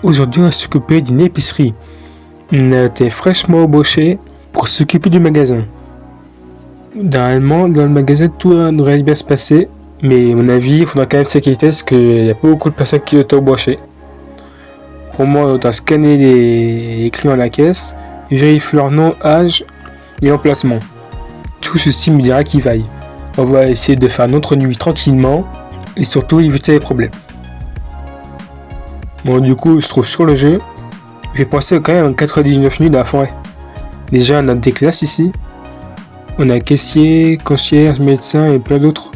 Aujourd'hui, on va s'occuper d'une épicerie. On a été fraîchement embauché pour s'occuper du magasin. Normalement, dans le magasin, tout devrait bien se passer. Mais à mon avis, il faudra quand même s'inquiéter parce qu'il y a pas beaucoup de personnes qui ont été embauchées. Pour moi, on doit scanner les clients à la caisse, vérifier leur nom, âge et emplacement. Tout ceci me dira qui vaille. On va essayer de faire notre nuit tranquillement et surtout éviter les problèmes. Bon, du coup, je trouve sur le jeu, j'ai pensé quand même à 99 nuits dans la forêt. Déjà, on a des classes ici. On a caissier, concierge, médecin et plein d'autres.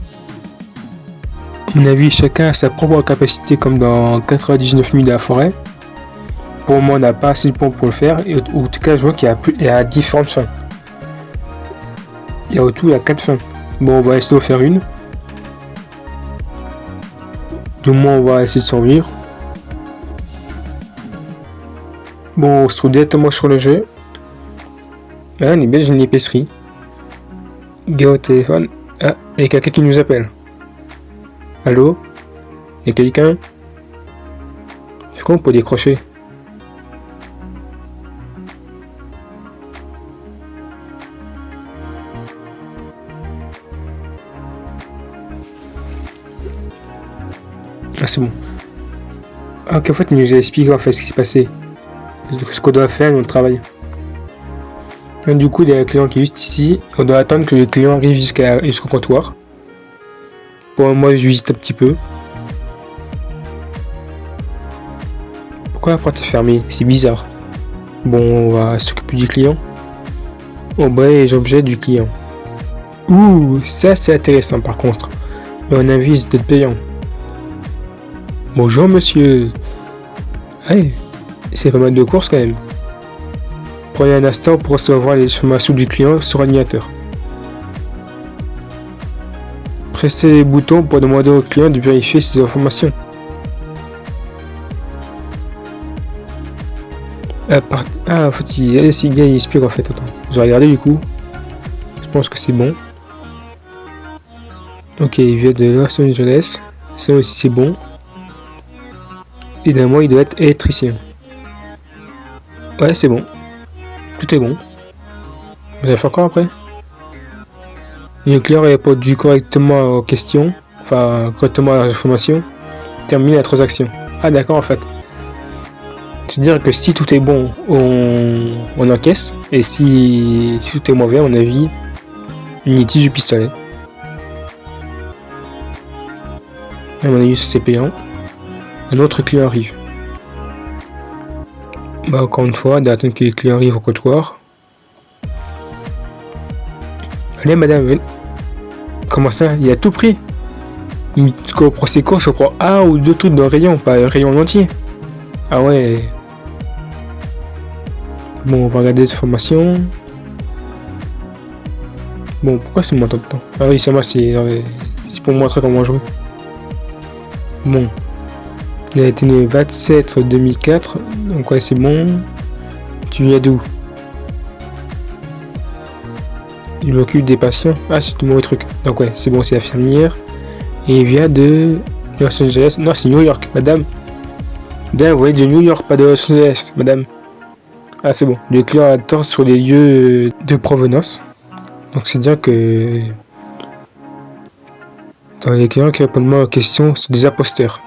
À mon avis, chacun a sa propre capacité comme dans 99 nuits dans la forêt. Pour moi, on n'a pas assez de points pour le faire. Et en tout cas, je vois qu'il y a différentes fins. Il y a au tout, il y a 4 fins. Bon, on va essayer de faire une. Du moins, on va essayer de survivre. Bon, on se trouve directement sur le jeu. Là, on est bien dans une épicerie. Gars au téléphone. Ah, il y a quelqu'un qui nous appelle. Allô? Il y a quelqu'un? C'est quoi on peut décrocher? Ah, c'est bon. Ah, ok, en fait, il nous a expliqué en fait ce qui s'est passé. Ce qu'on doit faire dans le travail. Et du coup, il y a un client qui est juste ici. On doit attendre que le client arrive jusqu'au comptoir. Bon, moi, je visite un petit peu. Pourquoi la porte est fermée? C'est bizarre. Bon, on va s'occuper du client. On va les objets du client. Ouh, ça c'est intéressant par contre. Mais on avise d'être payant. Bonjour monsieur. Hey, c'est pas mal de courses quand même. Prenez un instant pour recevoir les informations du client sur l'ordinateur. Pressez les boutons pour demander au client de vérifier ses informations. En fait, il explique en fait. Attends, je vais regarder du coup. Je pense que c'est bon. Ok, il vient de Los Angeles. Ça aussi c'est bon. Évidemment, il doit être électricien. Ouais, c'est bon. Tout est bon. On va faire quoi après? Le client a répondu correctement aux questions. Enfin, correctement à l'information. Termine la transaction. Ah d'accord en fait. C'est-à-dire que si tout est bon, on encaisse. Et si tout est mauvais, à mon avis, on utilise du pistolet. À mon avis, c'est payant. Un autre client arrive. Bah, encore une fois, d'attendre que les clients arrivent au comptoir. Allez, madame, venez. Comment ça? Il a tout pris? Quand on prend ses courses, on prend un ou deux trucs dans le rayon, pas un rayon en entier. Ah ouais. Bon, on va regarder les informations. Bon, pourquoi c'est moi tout le temps? Ah oui, c'est moi, c'est pour montrer comment jouer. Bon. Il a été né 27 2004, donc ouais, c'est bon. Tu viens d'où? Il m'occupe des patients. Ah, c'est tout mauvais truc. Donc ouais, c'est bon, c'est infirmière. Et il vient de Los Angeles. Non, c'est New York, madame. Madame, vous voyez de New York, pas de Los Angeles, madame. Ah, c'est bon. Le client a tort sur les lieux de provenance. Donc c'est dire que dans les clients qui répondent aux questions, c'est des imposteurs.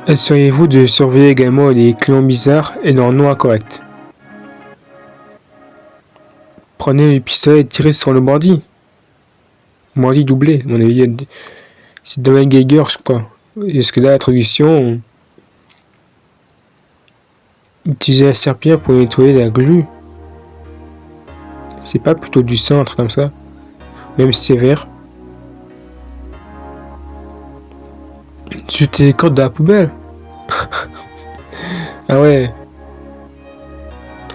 Assurez-vous de surveiller également les clients bizarres et leurs noms incorrects. Prenez le pistolet et tirez sur le bandit. Bandit doublé, à mon avis, c'est Domaine Geiger, je crois. Est-ce que là, la traduction, utilisez un serpillère pour nettoyer la glu. C'est pas plutôt du centre comme ça, même si c'est vert. Jeter les cordes dans la poubelle. Ah ouais.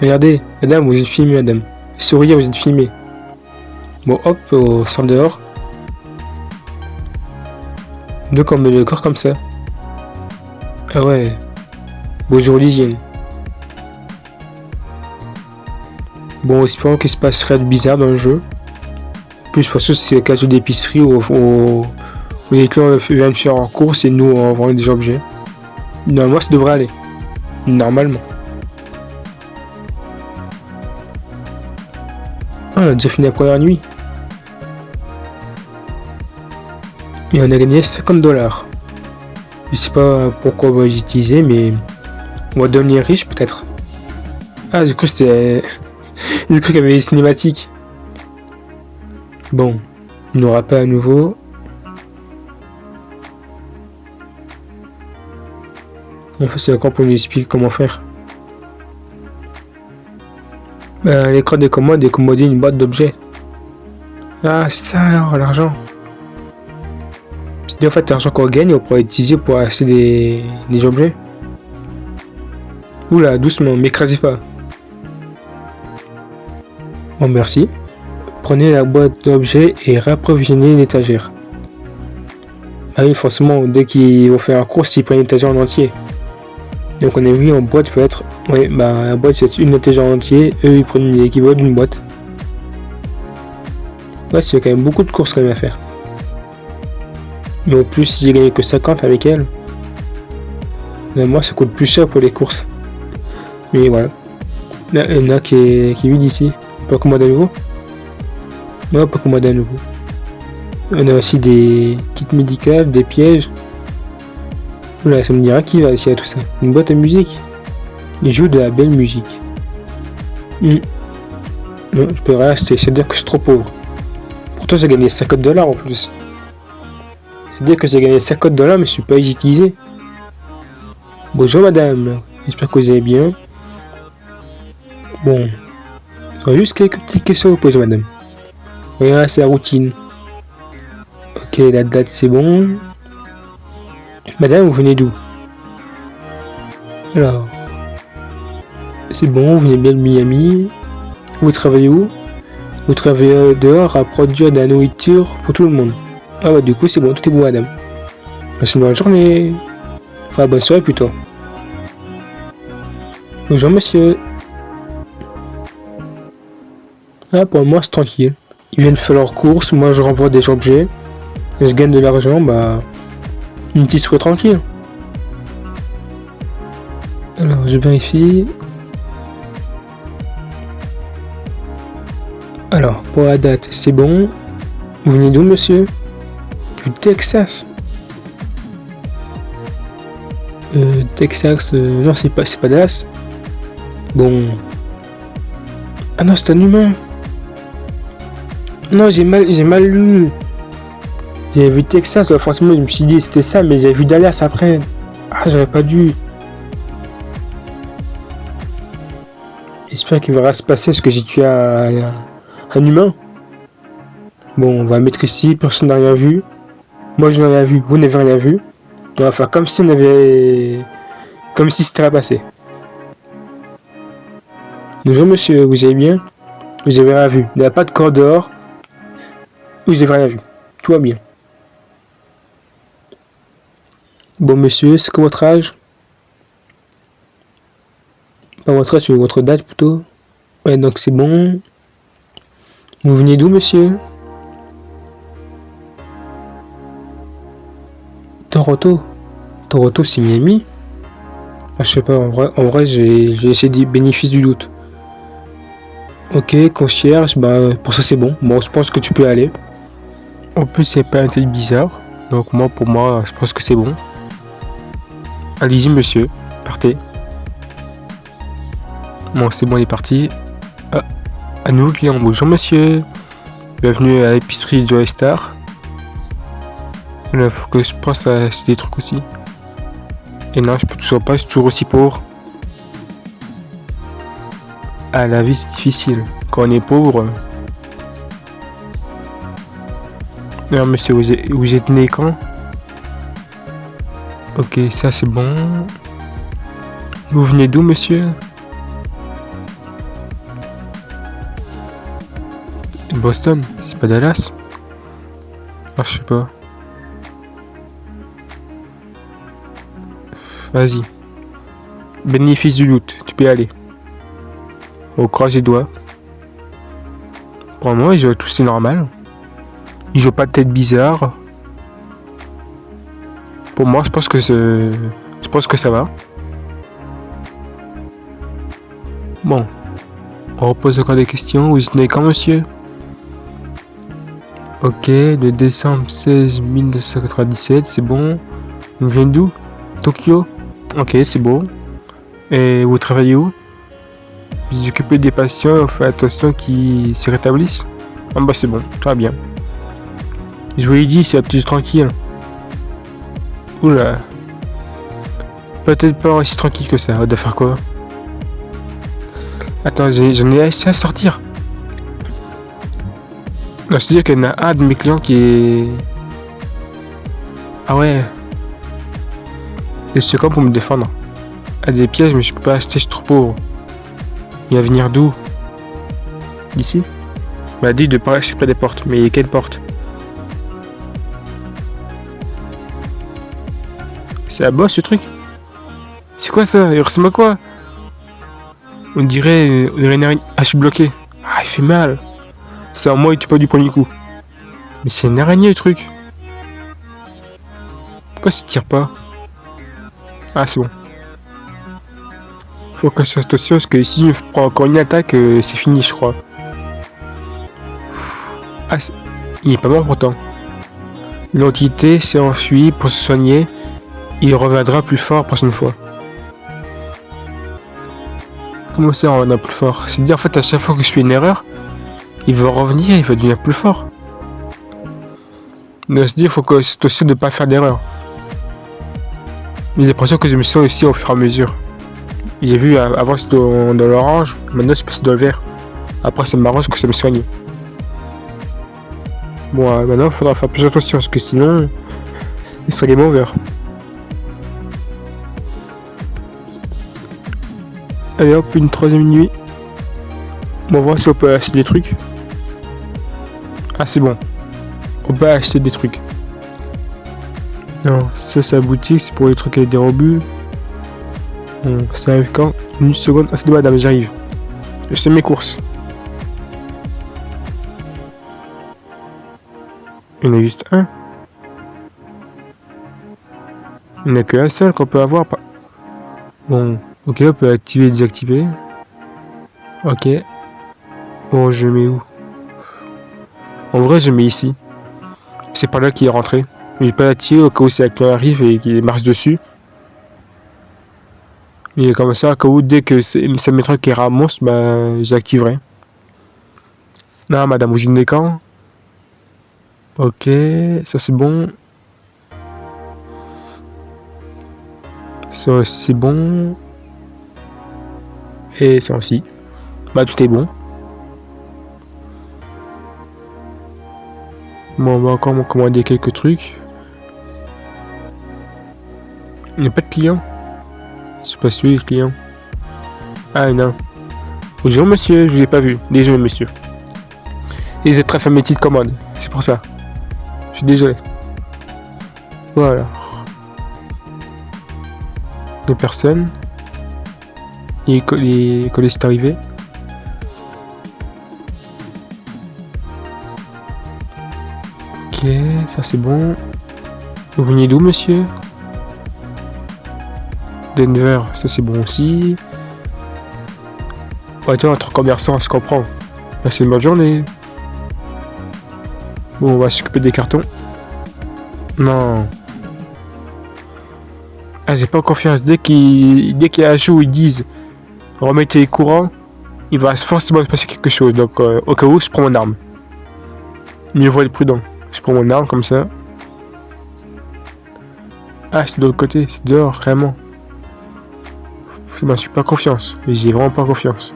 Regardez, madame, vous êtes filmée, madame. Souriez, vous êtes filmée. Bon, hop, on sort dehors. Donc on met le corps comme ça. Ah ouais. Bonjour l'hygiène. Bon, espérons qu'il se passerait de bizarre dans le jeu. En plus, je pense que c'est le cas d'épicerie où Les clients viennent faire en course et nous on vend des objets. Normalement ça devrait aller. Normalement. Ah, on a déjà fini la première nuit. Et on a gagné 50$. Je sais pas pourquoi on va les utiliser, mais on va devenir riche peut-être. Ah, j'ai cru que c'était... j'ai cru qu'il y avait les cinématiques. Bon, il n'aura pas à nouveau. En fait, c'est encore pour nous expliquer comment faire. L'écran des commandes est commandé une boîte d'objets. Ah, c'est ça alors, l'argent. C'est en fait l'argent qu'on gagne, on pourrait l'utiliser pour acheter des objets. Oula, doucement, m'écrasez pas. Bon, merci. Prenez la boîte d'objets et rapprovisionnez l'étagère. Ah oui, forcément, dès qu'ils vont faire un course, ils prennent l'étagère en entier. Donc on a vu en boîte peut être... Ouais, la boîte c'est une étagère en entier, eux ils prennent l'équivalent d'une boîte. Ouais, c'est quand même beaucoup de courses quand même à faire. Mais en plus, si j'ai gagné que 50 avec elle, moi ça coûte plus cher pour les courses. Mais voilà. Là, il y en a qui est vide ici. On peut commander à nouveau? Non, on peut commander à nouveau. On a aussi des kits médicaux, des pièges. Oula, ça me dit rien qui va ici à tout ça. Une boîte à musique. Il joue de la belle musique. Non, je peux rien acheter, c'est-à-dire que je suis trop pauvre. Pourtant j'ai gagné 50$ en plus. C'est-à-dire que j'ai gagné 50$, mais je suis pas utilisé. Bonjour madame, j'espère que vous allez bien. Bon, j'aurais juste quelques petites questions à vous poser madame. Rien, c'est la routine. Ok, la date c'est bon. Madame, vous venez d'où? Alors, c'est bon, vous venez bien de Miami. Vous travaillez où? Vous travaillez dehors à produire de la nourriture pour tout le monde. Ah bah du coup c'est bon, tout est bon madame. Passez une bonne journée. Enfin bonne soirée plutôt. Bonjour monsieur. Ah pour moi c'est tranquille. Ils viennent faire leurs courses, moi je renvoie des objets. Et je gagne de l'argent, bah... une petite soirée tranquille. Alors je vérifie. Alors pour la date c'est bon. Vous venez d'où monsieur? Du Texas. Texas, non c'est pas Dallas. Bon. Ah non c'est un humain. Non j'ai mal lu. J'avais vu Texas, forcément je me suis dit c'était ça, mais j'avais vu Dallas après. Ah j'aurais pas dû. J'espère qu'il va rien se passer parce que j'ai tué un humain. Bon on va mettre ici, personne n'a rien vu. Moi je n'ai rien vu, vous n'avez rien vu. On va faire comme si on avait... comme si c'était passé. Bonjour monsieur, vous allez bien? Vous avez rien vu, il n'y a pas de corps dehors. Vous avez rien vu, tout va bien. Bon monsieur, c'est quoi votre âge? Pas votre âge, c'est votre date plutôt. Ouais donc c'est bon. Vous venez d'où monsieur? Toronto. Toronto c'est Miami. Ah, je sais pas, en vrai j'ai essayé des bénéfices du doute. Ok, concierge, bah pour ça c'est bon. Bon, je pense que tu peux aller. En plus, il n'y a pas un tel bizarre. Donc pour moi, je pense que c'est bon. Allez-y monsieur, partez. Bon, c'est bon, il est parti. Ah, un nouveau client. Bonjour monsieur. Bienvenue à l'épicerie Joy Star. Il faut que je pense à acheter des trucs aussi. Et non, je peux toujours pas, je suis toujours aussi pauvre. Ah, la vie c'est difficile. Quand on est pauvre. Alors monsieur, vous êtes né quand? Ok, ça c'est bon. Vous venez d'où monsieur? Boston, c'est pas Dallas? Ah, je sais pas. Vas-y. Bénéfice du doute, tu peux y aller. On croise les doigts. Pour moi, ils jouent tous c'est normal. Ils jouent pas de tête bizarre. Pour moi, je pense que ça va. Bon. On repose encore des questions. Vous êtes né quand, monsieur? Ok, le décembre 16 1997, c'est bon. Vous venez d'où? Tokyo? Ok, c'est bon. Et vous travaillez où? Vous vous occupez des patients et vous faites attention qu'ils se rétablissent? Ah bah c'est bon, tout va bien. Je vous l'ai dit, c'est plus tranquille. Oula. Peut-être pas aussi tranquille que ça. On doit faire quoi? Attends, j'en ai assez à sortir. Non, je te dis qu'il y en a un de mes clients qui est... Ah ouais. Et c'est quoi pour me défendre? Ah, des pièges, mais je peux pas acheter, je suis trop pauvre. Il va venir d'où? D'ici? Il m'a dit de pas rester près des portes. Mais quelle porte? C'est la bosse ce truc? C'est quoi ça? Il ressemble à quoi? On dirait une araignée. Ah, je suis bloqué. Ah, il fait mal. C'est en moi et tu pas du premier coup. Mais c'est une araignée le truc. Pourquoi ça tire pas? Ah, c'est bon. Faut que je fasse attention parce que si je me prends encore une attaque, c'est fini, je crois. Ah, il est pas mort pourtant. L'entité s'est enfuie pour se soigner. Il reviendra plus fort la prochaine fois. Comment ça, on reviendra plus fort? C'est-à-dire, en fait, à chaque fois que je fais une erreur, il va revenir, il va devenir plus fort. Donc, c'est-à-dire, il faut que c'est aussi de ne pas faire d'erreur. J'ai l'impression que je me sens aussi au fur et à mesure. J'ai vu avant c'était dans l'orange, maintenant c'est passé dans le vert. Après ça m'arrange que ça me soigne. Bon, maintenant il faudra faire plus attention parce que sinon il serait game over. Allez hop, une troisième nuit. On va voir si on peut acheter des trucs. Ah c'est bon. On peut acheter des trucs. Non, ça c'est la boutique, c'est pour les trucs avec des rebuts. Bon, ça arrive quand? Une seconde. Ah c'est de madame, j'arrive. Je sais mes courses. Il y en a juste un. Il n'y en a qu'un seul qu'on peut avoir. Bon, ok, on peut activer et désactiver. Ok. Bon, je mets où? En vrai, je mets ici. C'est par là qu'il est rentré. Je vais pas l'attirer au cas où c'est la clé arrive et qu'il marche dessus. Et comme ça, au cas où dès que ça mettra qu'il ramasse, bah j'activerai. Non, madame, vous venez quand? Ok, ça c'est bon. Ça c'est bon. Et ça aussi. Bah tout est bon. Bon, on va encore me commander quelques trucs. Il n'y a pas de client. C'est pas celui le client. Ah non. Bonjour monsieur, je vous ai pas vu. Désolé monsieur. Il est très fermé de commande. C'est pour ça. Je suis désolé. Voilà. Deux personnes. Les colis sont arrivés. Ok, ça c'est bon. Vous venez d'où monsieur? Denver, ça c'est bon aussi. Ouais, tiens, entre commerçants, on se comprend. Passez une bonne journée. Bon, on va s'occuper des cartons. Non. Ah, j'ai pas confiance. Dès qu'il y a un jour où ils disent remettez les courants, il va forcément se passer quelque chose. Donc, au cas où, je prends mon arme. Mieux vaut être prudent. Je prends mon arme comme ça. Ah, c'est de l'autre côté, c'est dehors, vraiment. Je m'en suis pas confiance. J'ai vraiment pas confiance.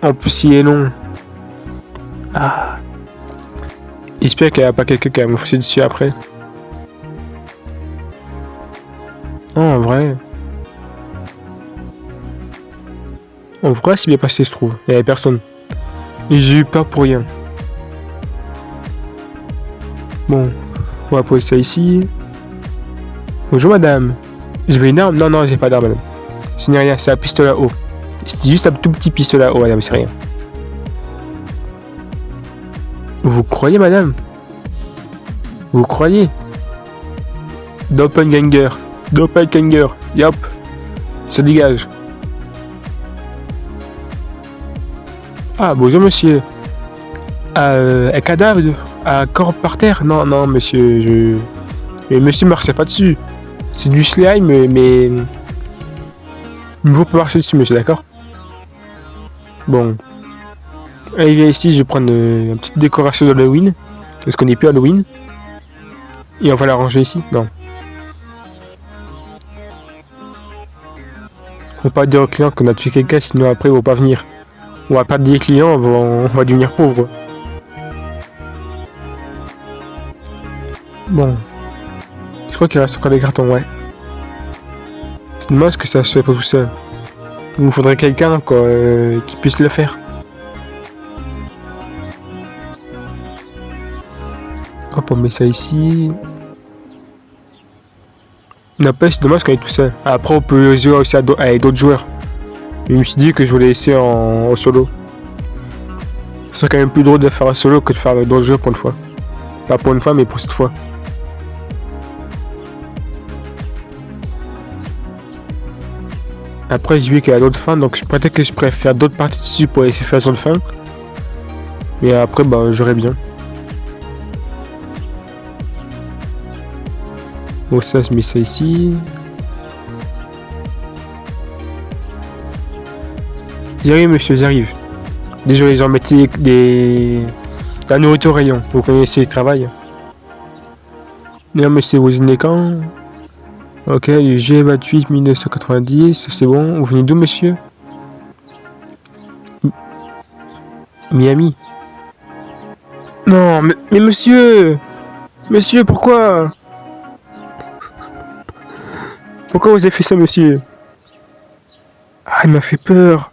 En plus, il est long. Ah. J'espère qu'il n'y a pas quelqu'un qui va me foncer dessus après. Non, en vrai. En vrai, c'est bien passé, je trouve. Il n'y avait personne. J'ai eu peur pour rien. Bon, on va poser ça ici. Bonjour madame. Je veux une arme? Non, non, j'ai pas d'arme madame. Ce n'est rien, c'est un pistolet à eau. C'est juste un tout petit pistolet à eau madame, c'est rien. Vous croyez madame? Vous croyez? Doppelganger. Doppelganger. Yop. Ça dégage. Ah, bonjour monsieur. Un cadavre, un corps par terre? Non, non, monsieur, Mais monsieur marchait pas dessus. C'est du slime, mais... Il ne faut pas marcher dessus, monsieur, d'accord? Bon. Allez, viens ici, je vais prendre une petite décoration d'Halloween. Parce qu'on n'est plus Halloween. Et on va la ranger ici. Non. Faut pas dire aux clients qu'on a tué quelqu'un, sinon après ils vont pas venir. On va perdre des clients, on va devenir pauvres. Bon. Je crois qu'il reste encore des cartons, ouais. C'est dommage que ça se fait pas tout seul. Il nous faudrait quelqu'un qui puisse le faire. Hop, on met ça ici. N'empêche, c'est dommage qu'on est tout seul. Après, on peut jouer aussi avec d'autres joueurs. Je me suis dit que je voulais essayer en solo. Ce serait quand même plus drôle de faire un solo que de faire avec d'autres joueurs pour une fois. Pas pour une fois, mais pour cette fois. Après, j'ai vu qu'il y a d'autres fins, donc peut-être que je préfère faire d'autres parties dessus pour essayer de faire sur le fin. Mais après, bah, j'aurais bien. Bon, ça, je mets ça ici. J'arrive, monsieur, j'arrive. Désolé, j'en mettais la nourriture au rayon. Vous connaissez le travail. Non, monsieur, vous venez quand? Ok, le G28 1990, c'est bon. Vous venez d'où, monsieur? Miami. Non, mais monsieur! Monsieur, pourquoi? Pourquoi vous avez fait ça, monsieur? Ah, il m'a fait peur.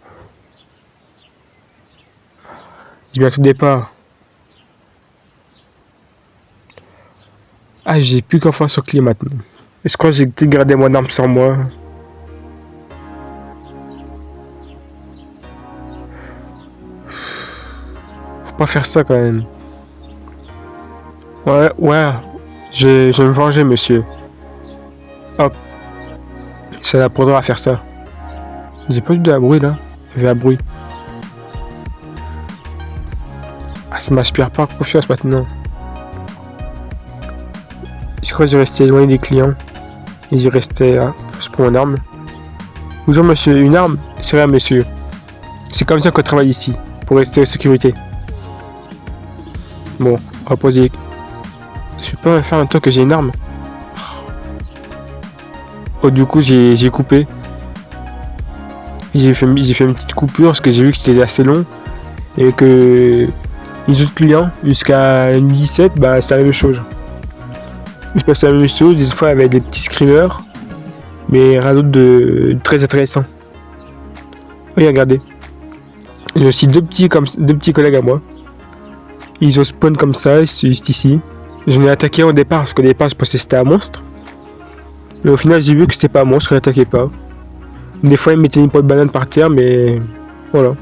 Je viens tout départ. Ah, j'ai plus confiance au client maintenant. Je crois que j'ai peut-être gardé mon arme sur moi. Faut pas faire ça quand même. Ouais. Je vais me venger, monsieur. Hop. Ça l'apprendra à faire ça. J'ai pas eu de la bruit là. Il y avait un bruit. Ah, ça m'inspire pas confiance maintenant. Je crois que j'ai resté éloigné des clients. Et j'ai resté là. Je prends mon arme. Bonjour monsieur, une arme? C'est rien monsieur. C'est comme ça qu'on travaille ici. Pour rester en sécurité. Bon, on va poser. Je peux pas faire un temps que j'ai une arme. Oh, du coup j'ai coupé. J'ai fait une petite coupure parce que j'ai vu que c'était assez long. Et que les autres clients, jusqu'à 17, bah c'est la même chose. Il se passe la même chose, des fois avec des petits screamers. Mais rien d'autre de très intéressant. Oui, regardez. J'ai aussi deux petits collègues à moi. Ils ont spawn comme ça, juste ici. J'en ai attaqué au départ, parce qu'au départ je pensais que c'était un monstre. Mais au final j'ai vu que c'était pas un monstre, qu'ils n'attaquaient pas. Des fois ils mettaient une peau de banane par terre, mais voilà.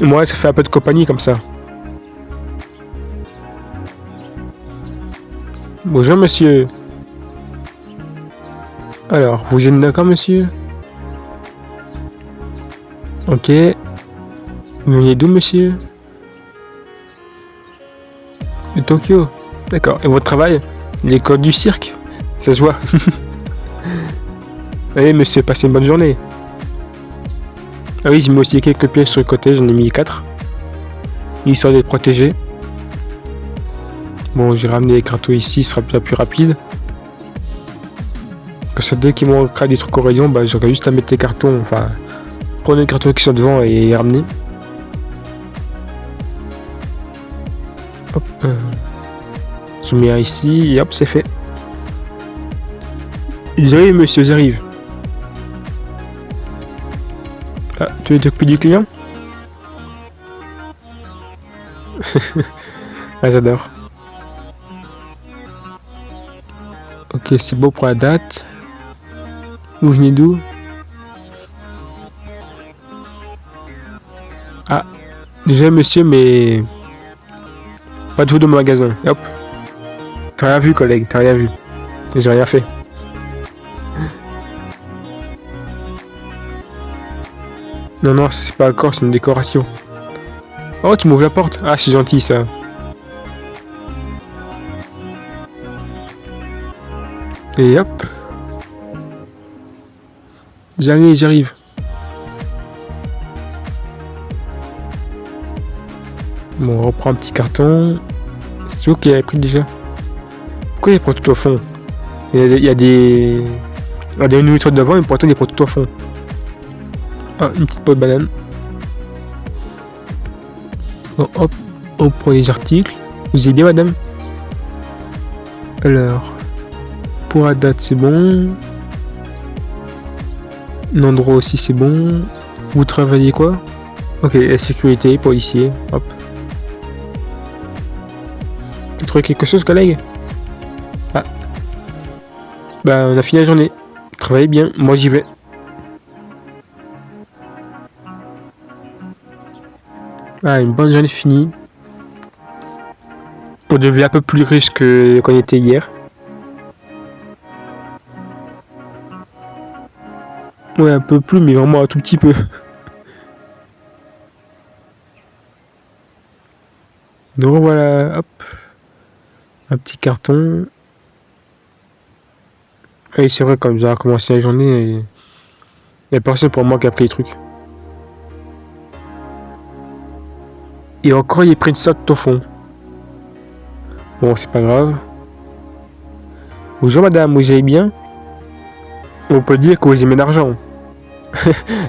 Moi ça fait un peu de compagnie comme ça. Bonjour monsieur. Alors, vous êtes d'accord monsieur? Ok. Vous venez d'où monsieur? De Tokyo. D'accord. Et votre travail? Les codes du cirque? Ça se voit. Allez monsieur, passez une bonne journée. Ah oui, j'ai mis aussi quelques pièces sur le côté, j'en ai mis 4. Histoire d'être protégé. Bon, j'ai ramené les cartons ici, ce sera bien plus rapide. Comme ça, dès qu'ils m'ont créé des trucs au rayon, bah j'aurais juste à mettre les cartons, enfin, prendre les cartons qui sont devant et les ramener. Hop. Je mets un ici et hop, c'est fait. J'arrive monsieur, j'arrive. Ah, tu veux t'occuper du client? Ah, j'adore. Ok, c'est beau pour la date. Vous venez d'où? Ah, déjà monsieur, mais Pas de vous dans mon magasin. Et hop. T'as rien vu, collègue, t'as rien vu. J'ai rien fait. Non, non, c'est pas un corps, c'est une décoration. Oh, tu m'ouvres la porte. Ah, c'est gentil, ça. Et hop. J'arrive. Bon, on reprend un petit carton. C'est où qu'il avait pris déjà? Pourquoi il prend tout au fond? Il y a des nourritures devant, mais pourtant il prend tout au fond. Ah, une petite peau de banane. Bon, hop, on prend les articles. Vous allez bien, madame? Alors, pour la date, c'est bon. L'endroit aussi, c'est bon. Vous travaillez quoi? Ok, la sécurité, policier, hop. Tu trouvé quelque chose, collègue? Ah. Bah, on a fini la journée. Travaillez bien, moi j'y vais. Ah, une bonne journée finie. On devait un peu plus riche que qu'on était hier. Ouais, un peu plus, mais vraiment un tout petit peu. Nous revoilà, hop. Un petit carton. Et c'est vrai, comme ça a commencé la journée, il n'y a personne pour moi qui a pris les trucs. Et encore, il est pris de ça tout au fond. Bon, c'est pas grave. Bonjour madame, vous allez bien? On peut dire que vous aimez l'argent.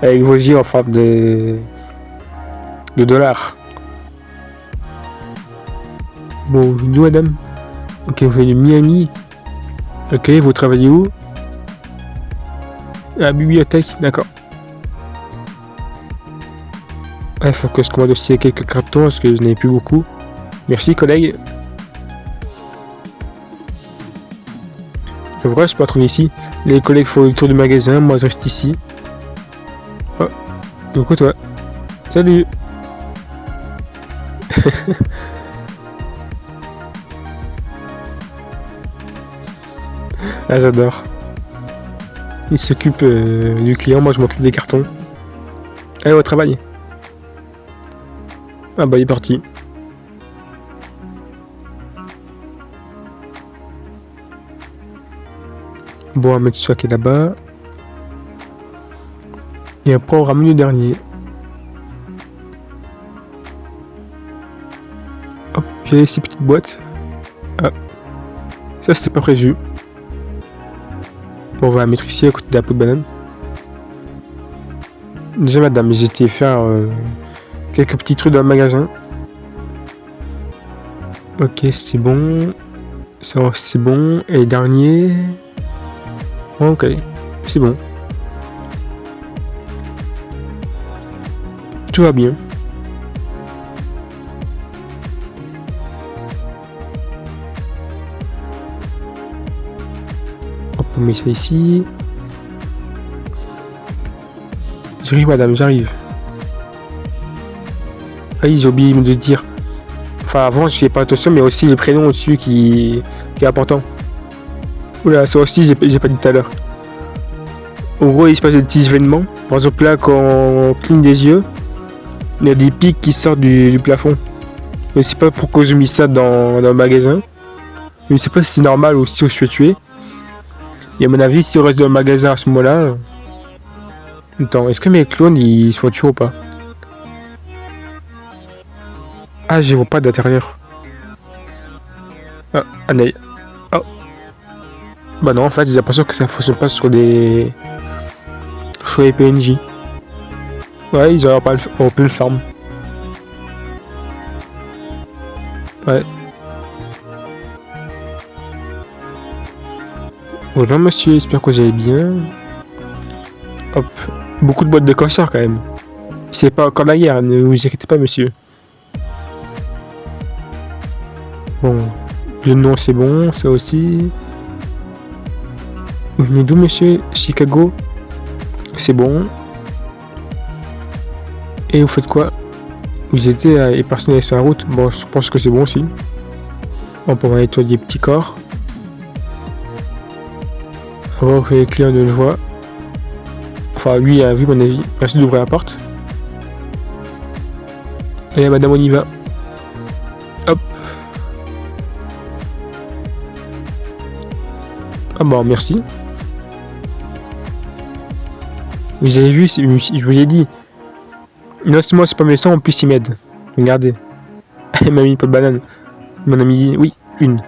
Avec vos yeux en forme de dollars. Bon, bonjour madame. Ok, vous venez de Miami. Ok, vous travaillez où? À la bibliothèque, d'accord. Il faut que je commande aussi quelques cartons parce que je n'ai plus beaucoup. Merci collègue. C'est vrai, je peux trouver ici. Les collègues font le tour du magasin, moi je reste ici. Oh, coucou toi. Salut. Ah, j'adore. Il s'occupe du client, moi je m'occupe des cartons. Allez, au travail. Ah bah il est parti. Bon, on va mettre ça qui est là-bas. Et après on ramène le dernier. Hop, il y a ces petites boîtes. Ah, ça c'était pas prévu. Bon, on va la mettre ici à côté de la peau de banane. Déjà madame, j'ai été faire quelques petits trucs dans le magasin. Ok, c'est bon. Ça c'est bon. Et dernier. Ok, c'est bon. Tout va bien. Hop, on met ça ici. J'arrive madame, j'arrive. Ah oui, j'ai oublié de dire. Enfin, avant, je fais pas attention, mais aussi les prénoms au-dessus qui est important. Oula, ça aussi, j'ai pas dit tout à l'heure. En gros, il se passe des petits événements. Par exemple, là, quand on cligne des yeux, il y a des pics qui sortent du plafond. Je sais pas pourquoi j'ai mis ça dans le magasin. Je sais pas si c'est normal ou si je suis tué. Et à mon avis, si on reste dans le magasin à ce moment-là... Attends, est-ce que mes clones, ils se font tuer ou pas? Ah, je vois pas d'intérieur. Ah, Anaï. Oh. Bah non, en fait, j'ai l'impression que ça fonctionne pas sur les PNJ. Ouais, ils auraient pas au plein farm. Ouais. Bonjour monsieur, j'espère que vous allez bien. Hop. Beaucoup de boîtes de conserve quand même. C'est pas encore la guerre, ne vous inquiétez pas monsieur. Bon, le nom c'est bon, ça aussi. Vous venez d'où monsieur? Chicago. C'est bon. Et vous faites quoi? Vous étiez à personne sur la route? Bon, je pense que c'est bon aussi. On peut nettoyer les petits corps. Avant que les clients ne le voient. Enfin, lui a vu mon avis. Merci d'ouvrir la porte. Allez, madame, on y va. Hop. Ah bon, merci. Vous avez vu, je vous ai dit. Non seulement c'est pas méchant, en plus il m'aide. Regardez. Elle m'a mis une peau de banane. Mon ami dit, oui, une.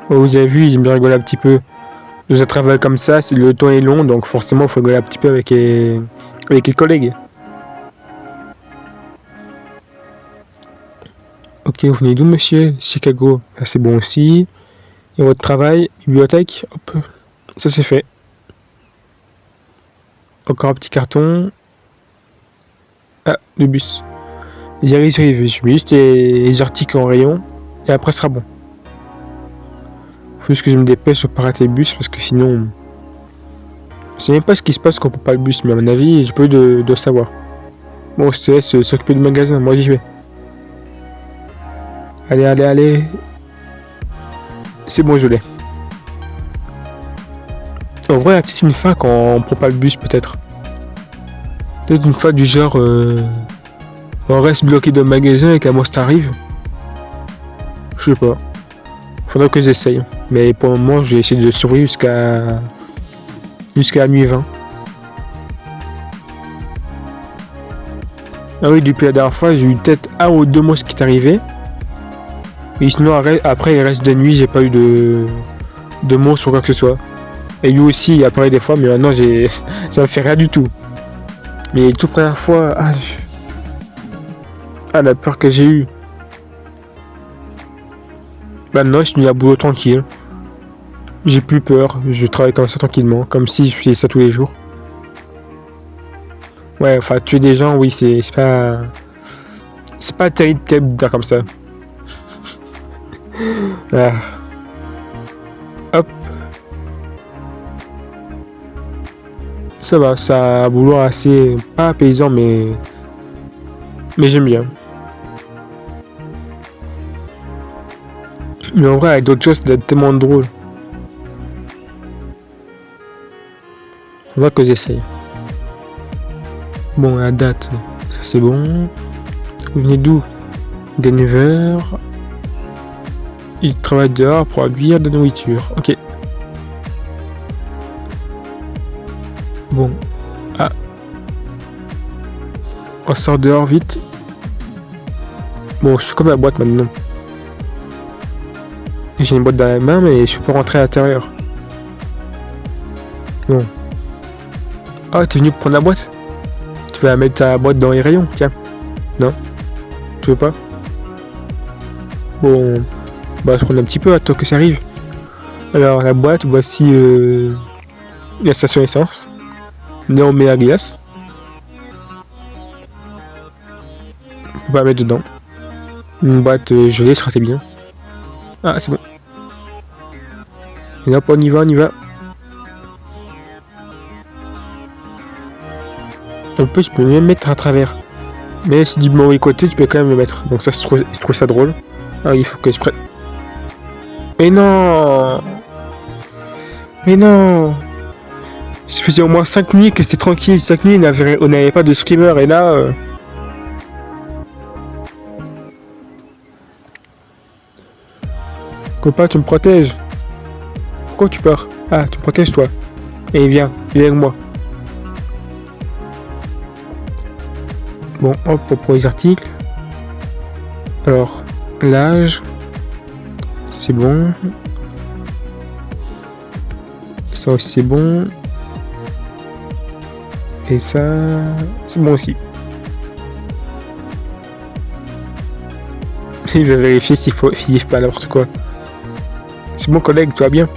Oh, vous avez vu, j'aime bien rigoler un petit peu. Je travaille comme ça, le temps est long, donc forcément il faut rigoler un petit peu avec les collègues. Ok, vous venez d'où, monsieur? Chicago. Ah, c'est bon aussi. Et votre travail, bibliothèque, hop, ça c'est fait. Encore un petit carton. Ah, le bus. J'arrive, je mets juste les articles en rayon, et après ce sera bon. Faut juste que je me dépêche pour pas rater le bus, parce que sinon... Je sais même pas ce qui se passe quand on peut pas le bus, mais à mon avis, j'ai pas eu de savoir. Bon, je te laisse s'occuper du magasin, moi j'y vais. Allez, allez, allez. C'est bon, je l'ai. En vrai, il y a peut-être une fin quand on prend pas le bus, peut-être. Peut-être une fois du genre... on reste bloqué dans le magasin et qu'un monstre arrive. Je sais pas. Faudrait que j'essaye. Mais pour le moment, je vais essayer de survivre jusqu'à la nuit 20. Ah oui, depuis la dernière fois, j'ai eu peut-être un ou deux monstres qui est arrivé. Et sinon, après, il reste de nuit, j'ai pas eu de monstres ou quoi que ce soit. Et lui aussi, il apparaît des fois, mais maintenant, ça me fait rien du tout. Mais toute première fois, la peur que j'ai eue. Maintenant, je suis à boulot tranquille. J'ai plus peur, je travaille comme ça tranquillement, comme si je faisais ça tous les jours. Ouais, enfin, tuer des gens, oui, c'est pas... C'est pas terrible de dire comme ça. Ah. Hop. Ça va, c'est un boulot assez... pas apaisant, mais j'aime bien. Mais en vrai, avec d'autres choses, ça doit être tellement drôle. On va que j'essaye. Bon, la date, ça c'est bon. Vous venez d'où? Denver. Il travaille dehors pour produire de la nourriture. Ok. Bon. Ah. On sort dehors vite. Bon, je suis comme la boîte maintenant. J'ai une boîte dans la main, mais je peux pas rentrer à l'intérieur. Bon. Ah, t'es venu prendre la boîte? Tu vas mettre ta boîte dans les rayons, tiens. Non? Tu veux pas? Bon. Bah, je prends un petit peu, attends que ça arrive. Alors, la boîte, voici la station essence. Là, on met la glace. On va la mettre dedans. Une boîte gelée, ça serait bien. Ah, c'est bon. Et hop, on y va, on y va. En plus, je peux même mettre à travers. Mais si du mauvais côté, tu peux quand même le mettre. Donc ça, je trouve ça drôle. Ah, il faut que je prenne... Mais non! Mais non! Ça faisait au moins 5 nuits que c'était tranquille. 5 nuits, on n'avait pas de screamer. Et là... Copain, tu me protèges. Pourquoi tu pars? Ah, tu me protèges, toi. Et viens avec moi. Bon, hop, pour les articles. Alors, l'âge. C'est bon. Ça aussi, c'est bon. Et ça, c'est bon aussi. Il va vérifier s'il ne fait pas n'importe quoi. C'est bon, collègue, tout va bien.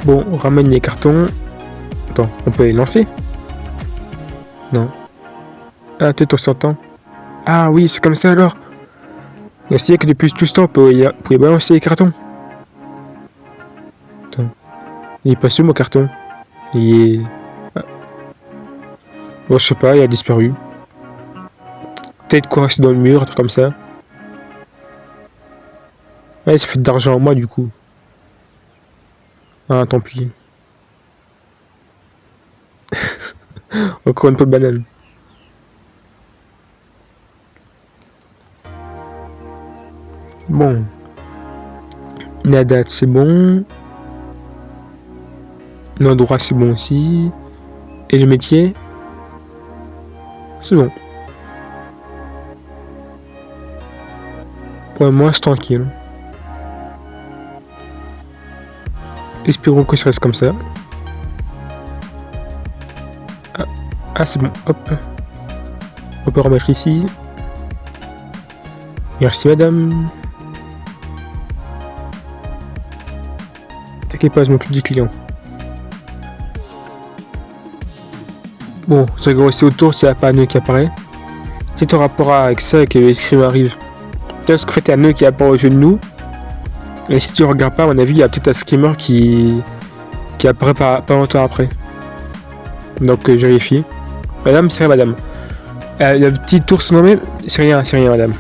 Bon, on ramène les cartons. Attends, on peut les lancer? Non. Ah, peut-être on s'entend. Ah oui, c'est comme ça alors. C'est que depuis tout ce temps, vous pouvez balancer les cartons. Attends. Il est passé où mon carton? Il est... Ah. Bon, je sais pas, il a disparu. peut-être coincé dans le mur, un truc comme ça. Ouais, ça fait de l'argent en moi du coup. Ah, tant pis. Encore une peau de banane. Bon. La date, c'est bon. L'endroit, c'est bon aussi. Et le métier, c'est bon. Pour moi, c'est tranquille. Espérons que ça reste comme ça. Ah, c'est bon. Hop. On peut remettre ici. Merci madame. T'inquiète pas, je m'occupe du client. Bon, je regarde aussi autour s'il n'y a pas un nœud qui apparaît. C'est en rapport avec ça que l'escrime arrive. Parce qu'en fait, il y a un nœud qui apparaît au-dessus de nous. Et si tu regardes pas, à mon avis, il y a peut-être un screamer qui apparaît pas longtemps après. Donc, je vérifie. Madame, c'est rien, madame. Le petit ours nommé, c'est rien, madame.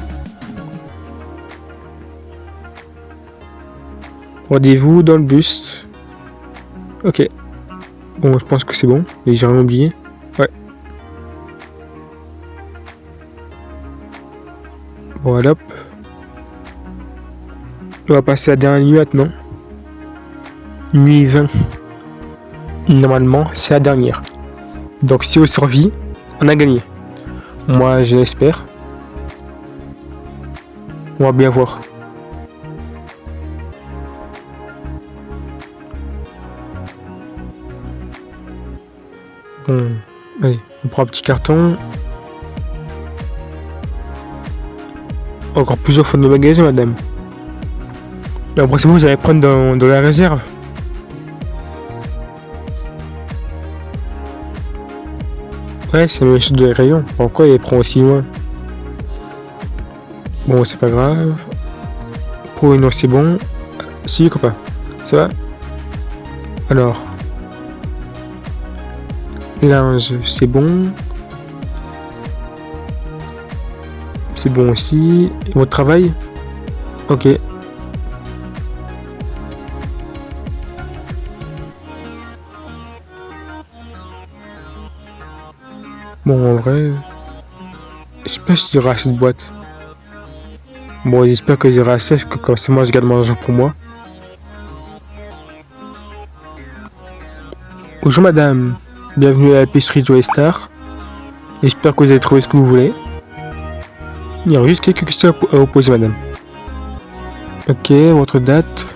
Rendez-vous dans le bus. Ok. Bon, je pense que c'est bon. Et j'ai rien oublié. Ouais. Voilà. On va passer à la dernière nuit maintenant. Nuit 20. Normalement, c'est la dernière. Donc si on survit, on a gagné. Moi, je l'espère. On va bien voir. Bon, allez, on prend un petit carton. Encore plus au fond de magasin, madame. Après, c'est bon, vous allez prendre dans la réserve. Ouais, c'est le chute de rayon. Pourquoi il prend aussi loin? Bon, c'est pas grave. Pour une, c'est bon. Si, copain. Ça va? Alors. Linge, c'est bon. C'est bon aussi. Et votre travail? Ok. Bon, en vrai, je sais pas si j'aurai assez de boîtes. Bon, j'espère que j'aurai assez, que comme ça, moi, je garde mon argent pour moi. Bonjour madame, bienvenue à l'épicerie Joy Star. J'espère que vous avez trouvé ce que vous voulez. Il y a juste quelques questions à vous poser, madame. Ok, votre date.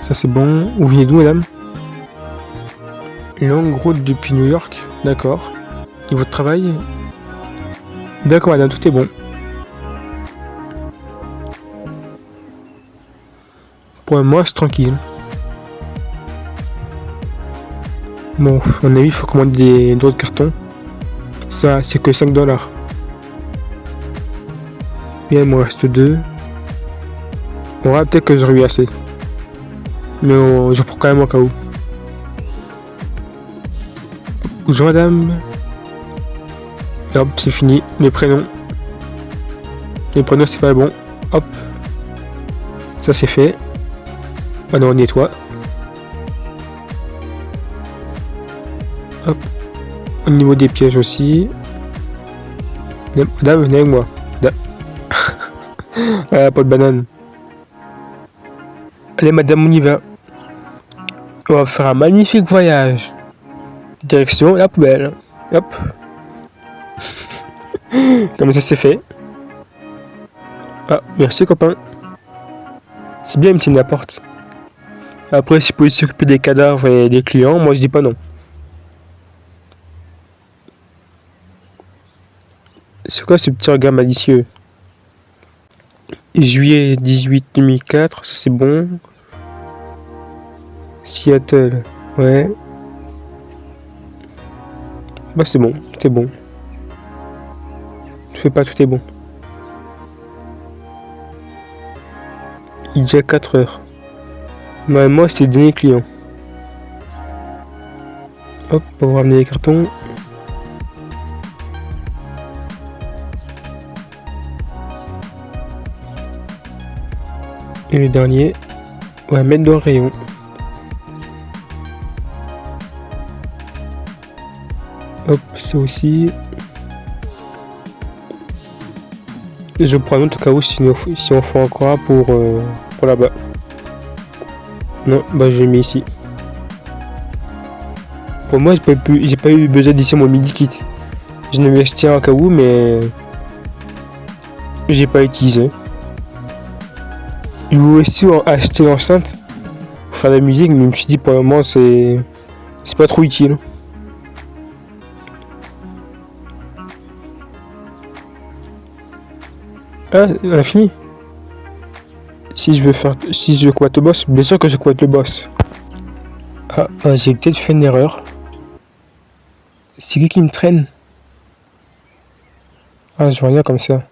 Ça c'est bon. Vous venez d'où, madame? Longue route depuis New York. D'accord. Et votre travail? D'accord, madame, tout est bon. Pour moi, c'est tranquille. Bon, à mon avis, il faut commander d'autres cartons. Ça, c'est que $5. Bien, il me reste 2. On va peut-être que j'aurais eu assez. Mais je prends quand même au cas où. Bonjour madame. Hop, c'est fini. Les prénoms. Les prénoms, c'est pas bon. Hop. Ça, c'est fait. Alors, on nettoie. Hop. Au niveau des pièges aussi. Madame, venez avec moi. Ah, pas de banane. Allez, madame, on y va. On va faire un magnifique voyage. Direction la poubelle. Hop. Comme ça, c'est fait. Ah, merci, copain. C'est bien, il me tient la porte. Après, si vous pouvez s'occuper des cadavres et des clients, moi, je dis pas non. C'est quoi ce petit regard malicieux? Juillet 18 2004, ça c'est bon. Seattle, ouais. Bah c'est bon, tout est bon. Je fais pas, tout est bon. Il est déjà 4 heures. Ouais, moi c'est le dernier client. Hop, on va ramener les cartons. Et le dernier, on va mettre dans le rayon. Hop, ça aussi. Je prends un autre au cas où si on fait encore un pour là-bas. Non, bah je l'ai mis ici. Pour moi, j'ai pas eu besoin d'ici mon midi kit. Je l'ai acheté un cas où, mais j'ai pas utilisé. Je voulais aussi acheter l'enceinte pour faire de la musique, mais je me suis dit pour le moment c'est pas trop utile. Ah, on a fini. Si je veux combattre le boss, bien sûr que je combatte le boss. Ah, j'ai peut-être fait une erreur. C'est qui me traîne? Ah, je vois rien comme ça.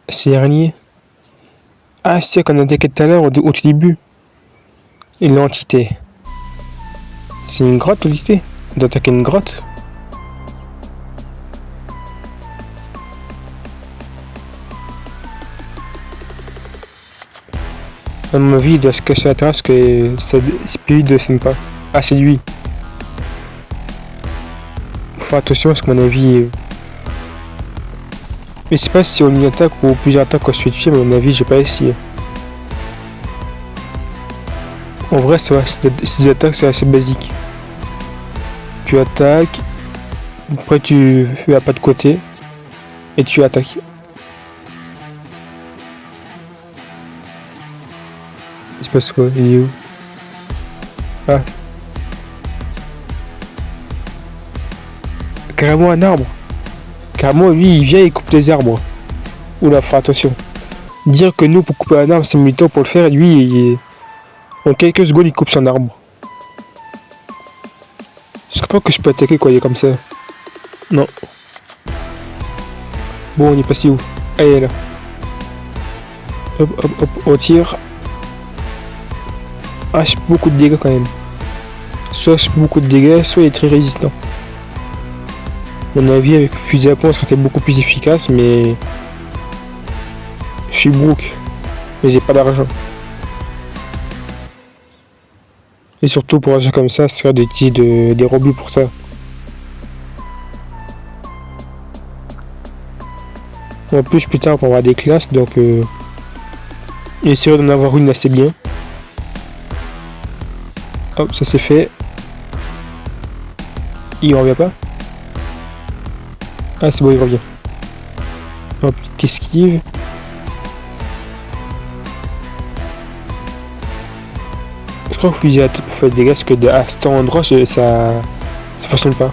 C'est araignée. Ah, c'est qu'on a attaqué tout à l'heure au tout début. Et l'entité. C'est une grotte, l'entité. On doit attaquer une grotte. À mon avis, il doit se cacher à la terrasse que c'est plus de signe pas. Ah, c'est lui. Faut faire attention parce que mon avis. Mais c'est pas si on une attaque ou plusieurs attaques qu'on se fait tuer, mais à mon avis, j'ai pas essayé. En vrai, ça va, ces attaques, c'est assez basique. Tu attaques, après tu fais un pas de côté, et tu attaques. Il se passe quoi? Il est où? Ah. Carrément un arbre. Carrément, lui, il vient et il coupe les arbres. Oula, faut attention. Dire que nous, pour couper un arbre, c'est militant pour le faire, et lui, en quelques secondes, il coupe son arbre. Je sais pas que je peux attaquer quand il est comme ça. Non. Bon, on est passé où? Ah, il est là. Hop, hop, hop, on tire. Ah, je fais beaucoup de dégâts quand même. Soit je fais beaucoup de dégâts, soit il est très résistant. À mon avis, avec le fusil à pompe, ça serait été beaucoup plus efficace, mais... Je suis broke. Mais j'ai pas d'argent. Et surtout, pour un jeu comme ça, ce serait d'utiliser des robots pour ça. En plus, plus tard, on va avoir des classes, donc... essayer d'en avoir une assez bien. Hop, ça c'est fait. Il revient pas? Ah, c'est bon, il revient. Hop, petite esquive. Je crois que fusil à tête pour faire des dégâts, parce que à cet endroit, ça fonctionne pas.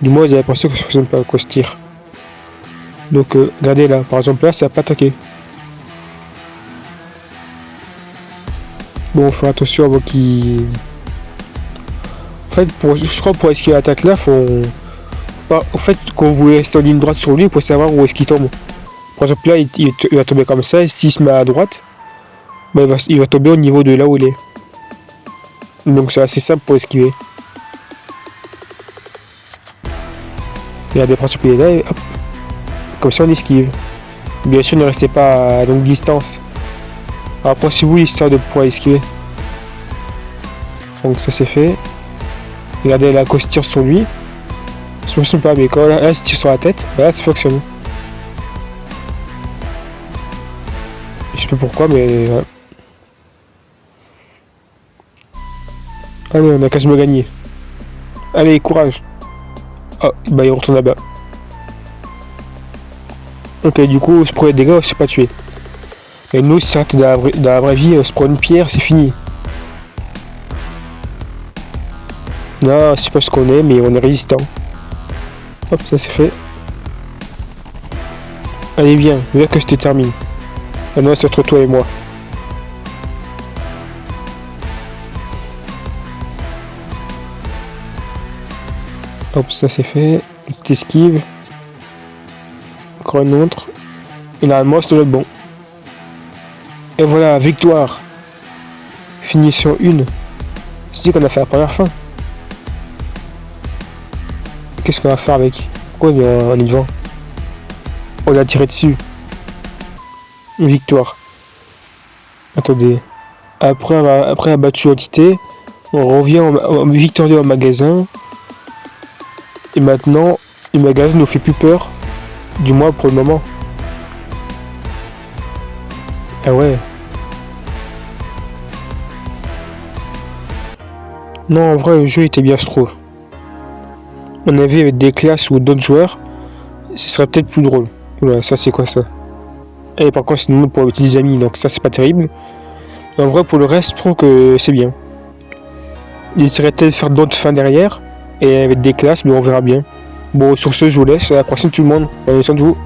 Du moins, j'avais pensé que ça fonctionne pas, qu'on se tire. Donc, regardez là, par exemple là, ça n'a pas attaqué. Bon, faut faire attention avant qu'il... En fait, je crois que pour esquiver l'attaque là, faut... En fait, quand vous restez en ligne droite sur lui, il faut savoir où est-ce qu'il tombe. Par exemple là, il va tomber comme ça, et s'il se met à droite, bah, il va tomber au niveau de là où il est. Donc c'est assez simple pour esquiver. Regardez, par exemple, il est là, et hop. Comme ça on esquive. Bien sûr, ne restez pas à longue distance. Alors pensez-vous l'histoire de pouvoir esquiver. Donc ça c'est fait. Regardez là, quand je tire sur lui, ça fonctionne pas, mais quand là je tire sur la tête, là ça fonctionne. Je sais pas pourquoi, mais ouais. Allez, on a quasiment gagné. Allez, courage. Oh, bah il retourne là-bas. Ok, du coup, je prends les dégâts, je sais pas tuer. Et nous, certes, dans la vraie vie, on se prend une pierre, c'est fini. Non, c'est pas ce qu'on est, mais on est résistant. Hop, ça c'est fait. Allez, viens que je te termine. Maintenant, c'est entre toi et moi. Hop, ça c'est fait. Petite esquive. Encore une autre. Et normalement, ça doit être bon. Et voilà, victoire. Finition 1. C'est dit qu'on a fait la première fin. Qu'est-ce qu'on va faire avec? Pourquoi on est devant? On a tiré dessus. Une victoire. Attendez. Après on a battu l'entité. On revient victorieux au magasin. Et maintenant, le magasin nous fait plus peur. Du moins pour le moment. Ah ouais. Non, en vrai, le jeu était bien, je trouve. On avait avec des classes ou d'autres joueurs, ce serait peut-être plus drôle. Oula, ça c'est quoi ça? Et par contre, c'est une mode pour les petits amis, donc ça c'est pas terrible. En vrai, pour le reste, je trouve que c'est bien. Il serait peut-être faire d'autres fins derrière, et avec des classes, mais on verra bien. Bon, sur ce, je vous laisse. À la prochaine tout le monde. Prenez soin de vous.